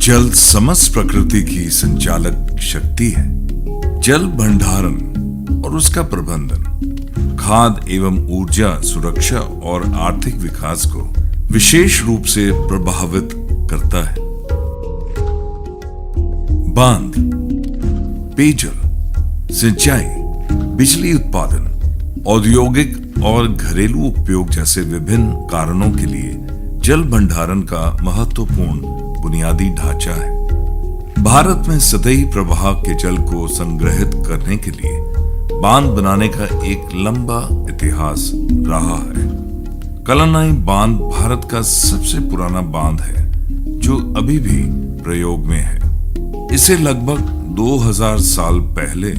जल समस्त प्रकृति की संचालक शक्ति है। जल भंडारण और उसका प्रबंधन खाद्य एवं ऊर्जा सुरक्षा और आर्थिक विकास को विशेष रूप से प्रभावित करता है। बांध, पेयजल, सिंचाई, बिजली उत्पादन, औद्योगिक और घरेलू उपयोग जैसे विभिन्न कारणों के लिए जल भंडारण का महत्वपूर्ण बुनियादी ढांचा है। भारत में सतही प्रवाह के जल को संग्रहित करने के लिए बांध बनाने का एक लंबा इतिहास रहा है। कलानाई बांध भारत का सबसे पुराना बांध है जो अभी भी प्रयोग में है। इसे लगभग 2000 साल पहले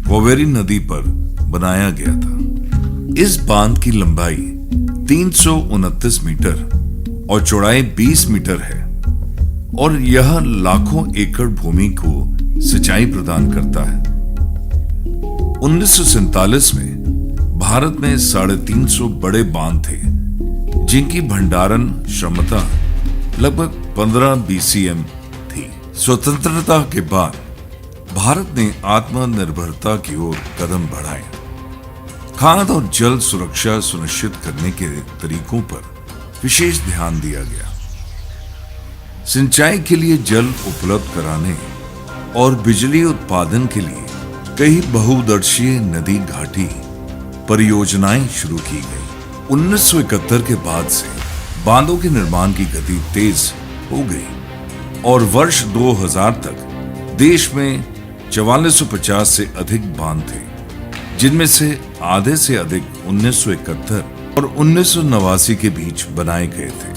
कावेरी नदी पर बनाया गया था। इस बांध की लंबाई 329 मीटर और चौड़ाई 20 मीटर है और यह लाखों एकड़ भूमि को सिंचाई प्रदान करता है। 1947 में भारत में 350 बड़े बांध थे जिनकी भंडारण क्षमता लगभग 15 BCM थी। स्वतंत्रता के बाद भारत ने आत्मनिर्भरता की ओर कदम बढ़ाए। खाद्य और जल सुरक्षा सुनिश्चित करने के तरीकों पर विशेष ध्यान दिया गया। सिंचाई के लिए जल उपलब्ध कराने और बिजली उत्पादन के लिए कई बहुउद्देशीय नदी घाटी परियोजनाएं शुरू की गई। 1971 के बाद से बांधों के निर्माण की गति तेज हो गई और वर्ष 2000 तक देश में 4450 से अधिक बांध थे, जिनमें से आधे से अधिक 1971 और 1989 के बीच बनाए गए थे।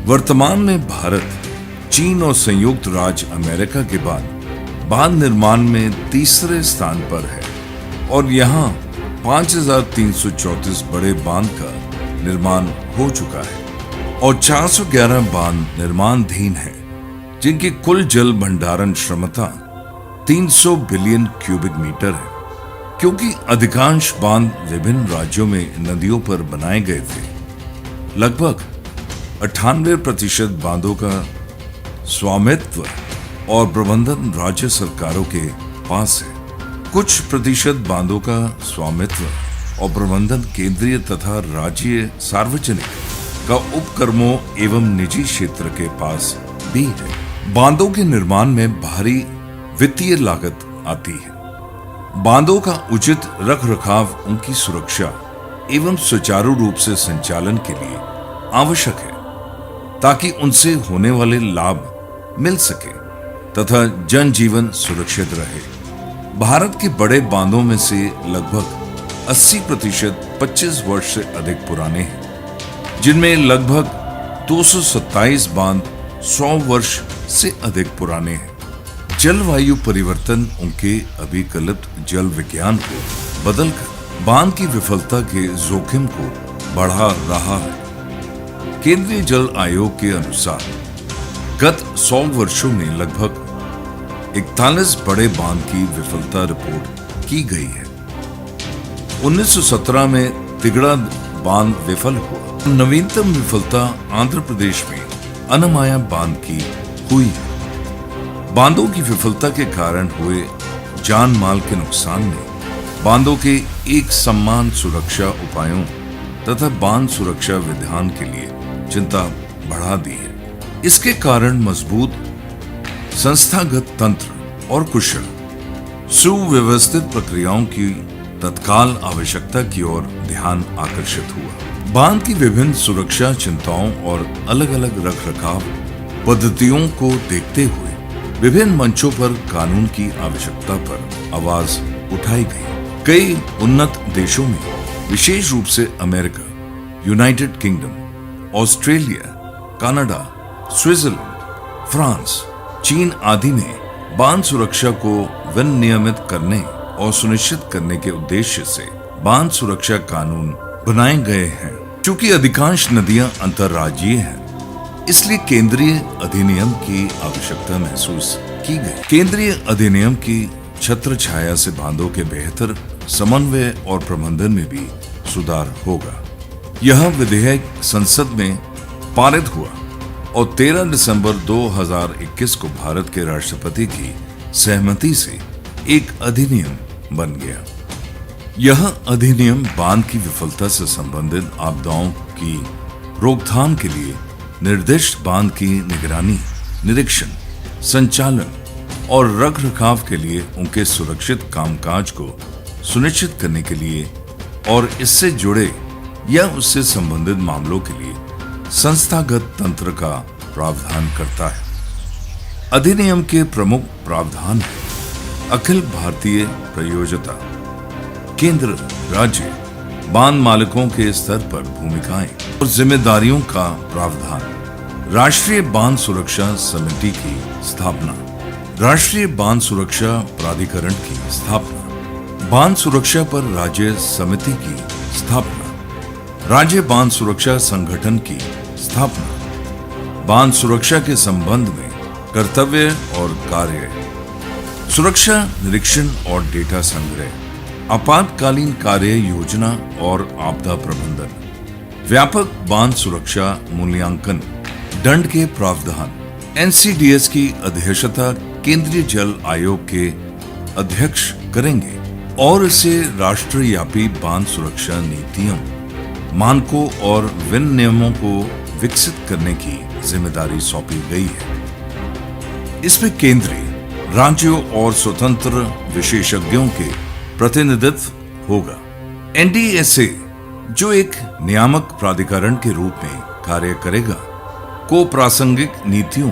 वर्तमान में भारत, चीन और संयुक्त राज्य अमेरिका के बाद बांध निर्माण में तीसरे स्थान पर है और यहाँ 5334 बड़े बांध का निर्माण हो चुका है और 411 बांध निर्माणाधीन है, जिनकी कुल जल भंडारण क्षमता 300 बिलियन क्यूबिक मीटर है। क्योंकि अधिकांश बांध विभिन्न राज्यों में नदियों पर बनाए गए थे, लगभग 98% बांधों का स्वामित्व और प्रबंधन राज्य सरकारों के पास है। कुछ प्रतिशत बांधों का स्वामित्व और प्रबंधन केंद्रीय तथा राज्य सार्वजनिक का उपक्रमों एवं निजी क्षेत्र के पास भी है। बांधों के निर्माण में भारी वित्तीय लागत आती है। बांधों का उचित रखरखाव उनकी सुरक्षा एवं सुचारू रूप से संचालन के लिए आवश्यक है, ताकि उनसे होने वाले लाभ मिल सके तथा जनजीवन सुरक्षित रहे। भारत के बड़े बांधों में से लगभग 80% 25 वर्ष से अधिक पुराने हैं, जिनमें लगभग 227 बांध 100 वर्ष से अधिक पुराने हैं। जलवायु परिवर्तन उनके अभिकलित जल विज्ञान को बदलकर बांध की विफलता के जोखिम को बढ़ा रहा है। केंद्रीय जल आयोग के अनुसार गत 100 वर्षों में लगभग 41 बड़े बांध की विफलता रिपोर्ट की गई है। 1917 में तिगड़ा बांध विफल हुआ। नवीनतम विफलता आंध्र प्रदेश में अनामाया बांध की हुई है। बांधों की विफलता के कारण हुए जान माल के नुकसान ने बांधों के एक समान सुरक्षा उपायों तथा बांध सुरक्षा विधान के लिए चिंता बढ़ा दी है। इसके कारण मजबूत संस्थागत तंत्र और कुशल सुव्यवस्थित प्रक्रियाओं की तत्काल आवश्यकता की ओर ध्यान आकर्षित हुआ। बांध की विभिन्न सुरक्षा चिंताओं और अलग अलग रखरखाव पद्धतियों को देखते हुए विभिन्न मंचों पर कानून की आवश्यकता पर आवाज उठाई गई। कई उन्नत देशों में, विशेष रूप से America, United kingdom, Australia, Canada, Switzerland, France, चीन आदि ने बांध सुरक्षा को विनियमित करने और सुनिश्चित करने के उद्देश्य से बांध सुरक्षा कानून बनाए गए हैं। चूंकि अधिकांश नदियां अंतर्राज्यीय हैं, इसलिए केंद्रीय अधिनियम की आवश्यकता महसूस की गई। केंद्रीय अधिनियम की छत्र छाया से बांधों के बेहतर समन्वय और प्रबंधन में भी सुधार होगा। यह विधेयक संसद में पारित हुआ और 13 दिसंबर 2021 को भारत के राष्ट्रपति की सहमति से एक अधिनियम बन गया। यह अधिनियम बांध की विफलता से संबंधित आपदाओं की रोकथाम के लिए निर्दिष्ट बांध की निगरानी, निरीक्षण, संचालन और रखरखाव के लिए उनके सुरक्षित कामकाज को सुनिश्चित करने के लिए और इससे जुड़े या उससे संबंधित मामलों के लिए संस्थागत तंत्र का प्रावधान करता है। अधिनियम के प्रमुख प्रावधान है अखिल भारतीय प्रयोज्यता, केंद्र राज्य बांध मालिकों के स्तर पर भूमिकाएं और जिम्मेदारियों का प्रावधान, राष्ट्रीय बांध सुरक्षा समिति की स्थापना, राष्ट्रीय बांध सुरक्षा प्राधिकरण की स्थापना, बांध सुरक्षा पर राज्य समिति की स्थापना, राज्य बांध सुरक्षा संगठन की स्थापना, बांध सुरक्षा के संबंध में कर्तव्य और कार्य, सुरक्षा निरीक्षण और डेटा संग्रह, आपातकालीन कार्य योजना और आपदा प्रबंधन, व्यापक बांध सुरक्षा मूल्यांकन, दंड के प्रावधान। एनसीडीएस की अध्यक्षता केंद्रीय जल आयोग के अध्यक्ष करेंगे और इसे राष्ट्रव्यापी बांध सुरक्षा नीतियों, मानकों और विनियमों को विकसित करने की जिम्मेदारी सौंपी गई है। इसमें केंद्रीय, राज्यों और स्वतंत्र विशेषज्ञों के प्रतिनिधित्व होगा। एनडीएसए, जो एक नियामक प्राधिकरण के रूप में कार्य करेगा, को प्रासंगिक नीतियों,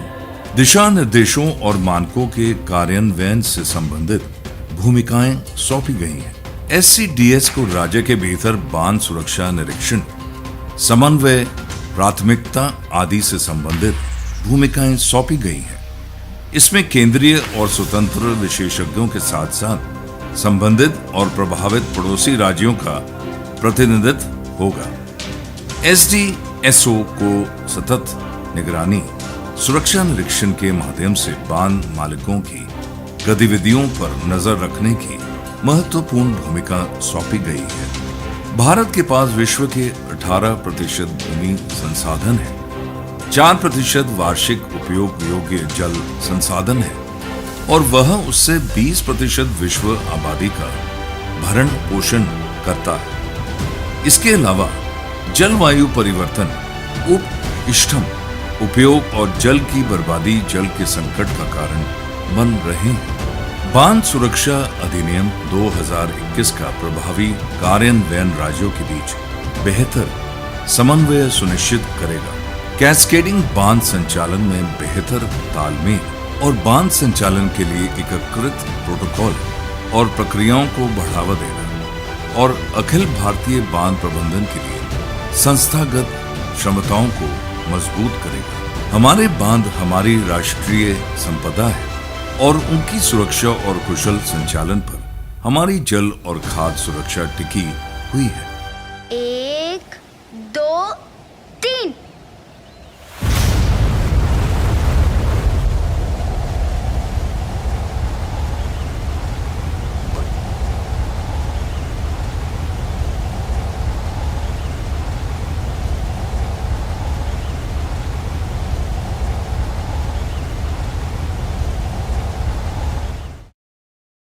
दिशा निर्देशों और मानकों के कार्यान्वयन से संबंधित भूमिकाएं सौंपी गई हैं। एससीडीएस को राज्य के भीतर बांध सुरक्षा निरीक्षण, समन्वय, प्राथमिकता आदि से संबंधित भूमिकाएं सौंपी गई हैं। इसमें केंद्रीय और स्वतंत्र विशेषज्ञों के साथ साथ संबंधित और प्रभावित पड़ोसी राज्यों का प्रतिनिधित्व होगा। एसडीएसओ को सतत निगरानी, सुरक्षा निरीक्षण के माध्यम से बांध मालिकों की गतिविधियों पर नजर रखने की महत्वपूर्ण भूमिका सौंपी गई है। भारत के पास विश्व के 18% भूमि संसाधन है, 4% वार्षिक उपयोग योग्य जल संसाधन है और वह उससे 20% विश्व आबादी का भरण पोषण करता है। इसके अलावा जलवायु परिवर्तन, उष्णम उपयोग और जल की बर्बादी जल के संकट का कारण बन रहे हैं। बांध सुरक्षा अधिनियम 2021 का प्रभावी कार्यान्वयन राज्यों के बीच बेहतर समन्वय सुनिश्चित करेगा। कैस्केडिंग बांध संचालन में बेहतर तालमेल और बांध संचालन के लिए एकीकृत प्रोटोकॉल और प्रक्रियाओं को बढ़ावा देना और अखिल भारतीय बांध प्रबंधन के लिए संस्थागत क्षमताओं को मजबूत करेगा। हमारे बांध हमारी राष्ट्रीय संपदा है और उनकी सुरक्षा और कुशल संचालन पर हमारी जल और खाद्य सुरक्षा टिकी हुई है। 1 2 3